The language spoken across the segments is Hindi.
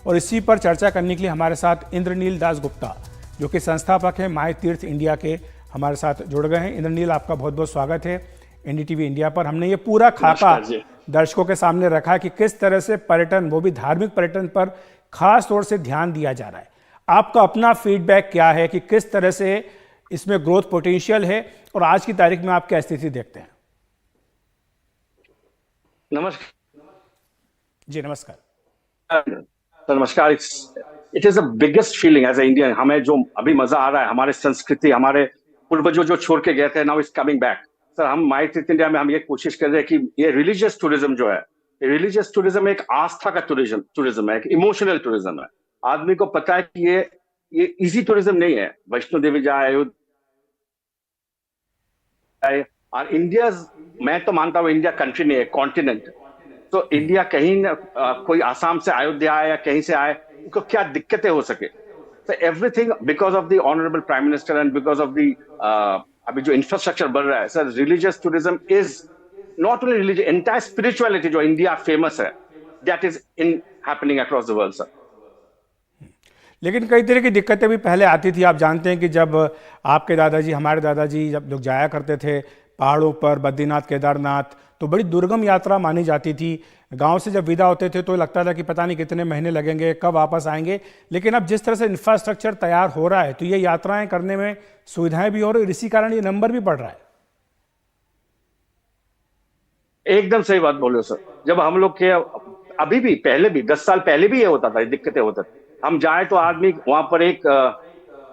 और इसी पर चर्चा करने के लिए हमारे साथ इंद्रनील दास गुप्ता, जो कि संस्थापक हैं माय तीर्थ इंडिया के, हमारे साथ जुड़ गए हैं। इंद्रनील, आपका बहुत बहुत स्वागत है एनडीटीवी इंडिया पर। हमने ये पूरा खाका दर्शकों के सामने रखा है कि किस तरह से पर्यटन, वो भी धार्मिक पर्यटन पर खास तौर से ध्यान दिया जा रहा है। आपका अपना फीडबैक क्या है कि किस तरह से इसमें ग्रोथ पोटेंशियल है और आज की तारीख में आप क्या स्थिति देखते हैं? नमस्कार जी, नमस्कार नमस्कार। It is the biggest feeling as a Indian. हमें जो अभी मजा आ रहा है, हमारे संस्कृति, हमारे पूर्वजों जो छोड़ के गए थे, now is coming back. Sir, हम माय तीर्थ इंडिया में हम ये कोशिश कर रहे हैं कि ये रिलीजियस टूरिज्म जो है, रिलीजियस टूरिज्म एक आस्था का टूरिज्म है, एक इमोशनल टूरिज्म है। आदमी को पता है कि ये इजी टूरिज्म नहीं है। वैष्णो देवी जाए, और इंडिया, मैं तो मानता हूँ इंडिया कंट्री नहीं है, कॉन्टिनेंट। तो इंडिया कहीं कोई आसाम से अयोध्या आए या कहीं से आए, उनको क्या दिक्कतें हो सके। तो everything because of the honourable prime minister and because of the अभी जो इंफ्रास्ट्रक्चर बढ़ रहा है sir, religious tourism is not only religious, entire spirituality जो इंडिया फेमस है, that is in happening across the world sir. लेकिन कई तरह की दिक्कतें भी पहले आती थी। आप जानते हैं कि जब आपके दादाजी, हमारे दादाजी जब लोग जाया करते थे पहाड़ों पर, बद्रीनाथ, केदारनाथ, तो बड़ी दुर्गम यात्रा मानी जाती थी। गांव से जब विदा होते थे तो लगता था कि पता नहीं कितने महीने लगेंगे, कब वापस आएंगे। लेकिन अब जिस तरह से इंफ्रास्ट्रक्चर तैयार हो रहा है तो ये यात्राएं करने में सुविधाएं भी हो रही है, इसी कारण ये नंबर भी बढ़ रहा है। एकदम सही बात बोले सर। जब हम लोग के अभी भी, पहले भी 10 साल पहले भी ये होता था, दिक्कतें होता थी। हम जाए तो आदमी वहां पर एक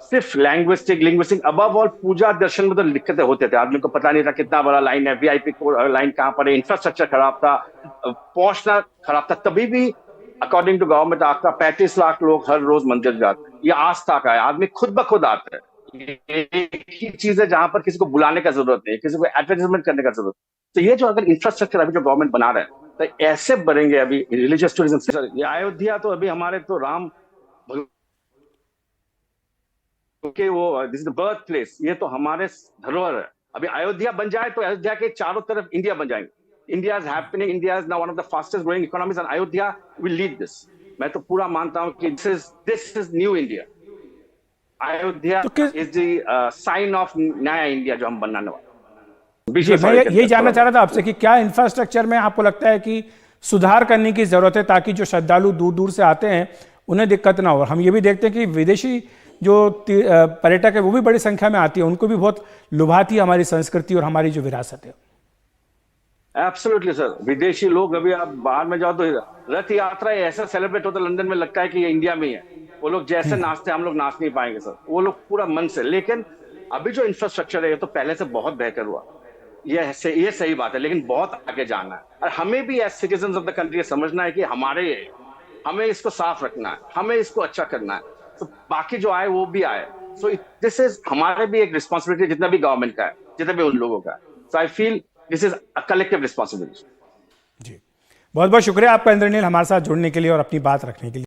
सिर्फ लिंग्विस्टिक अबव ऑल पूजा दर्शन में तो दिक्कतें होते थे। आदमी को पता नहीं था कितना बड़ा लाइन है, वीआईपी लाइन कहाँ पर है, इंफ्रास्ट्रक्चर खराब था, पहुंचना खराब था। तभी भी अकॉर्डिंग टू गवर्नमेंट आंकड़ा 35 लाख लोग हर रोज मंदिर जाते हैं। ये आस्था का है, आदमी खुद ब खुद आता है। एक ही चीज है जहां पर किसी को बुलाने का जरूरत नहीं है, किसी को एडवर्टाइजमेंट करने का जरूरत। तो ये जो अगर इंफ्रास्ट्रक्चर अभी जो गवर्नमेंट बना रहा है, तो ऐसे बढ़ेंगे अभी रिलीजियस टूरिज्म। ये अयोध्या तो अभी हमारे तो राम क्योंकि वो this is the birth place, ये तो हमारे धरोहर है। अभी अयोध्या बन जाए तो अयोध्या के चारों तरफ इंडिया बन जाएंगे। India is happening, India is now one of the fastest growing economies and Ayodhya will lead this. मैं तो पूरा मानता हूं कि this is new India. Ayodhya is the sign of नया इंडिया जो हम बनाने वाले। जी, मैं यही जानना चाह रहा था आपसे कि क्या इंफ्रास्ट्रक्चर में आपको लगता है कि सुधार करने की जरूरत है ताकि जो श्रद्धालु दूर दूर से आते हैं उन्हें दिक्कत ना हो। हम ये भी देखते हैं कि विदेशी जो पर्यटक है वो भी बड़ी संख्या में आती है, उनको भी बहुत लुभाती है हमारी संस्कृति और हमारी जो विरासत है। Absolutely sir. विदेशी लोग, अभी आप बाहर में जाओ तो रथ यात्रा ऐसा सेलिब्रेट होता है लंदन में, लगता है कि ये इंडिया में ही है। वो लोग जैसे नाचते हैं हम लोग नाच नहीं पाएंगे सर, वो लोग पूरा मन से। लेकिन अभी जो इंफ्रास्ट्रक्चर है ये तो पहले से बहुत बेहतर हुआ, ये सही बात है, लेकिन बहुत आगे जाना है। और हमें भी as citizen of the country समझना है कि हमें इसको साफ रखना है, हमें इसको अच्छा करना है, तो बाकी जो आए वो भी आए। सो दिस इज हमारे भी एक रिस्पॉन्सिबिलिटी, जितना भी गवर्नमेंट का है, जितना भी उन लोगों का है। So I feel this is a collective responsibility. जी, बहुत बहुत शुक्रिया आपका इंद्रनील, हमारे साथ जुड़ने के लिए और अपनी बात रखने के लिए।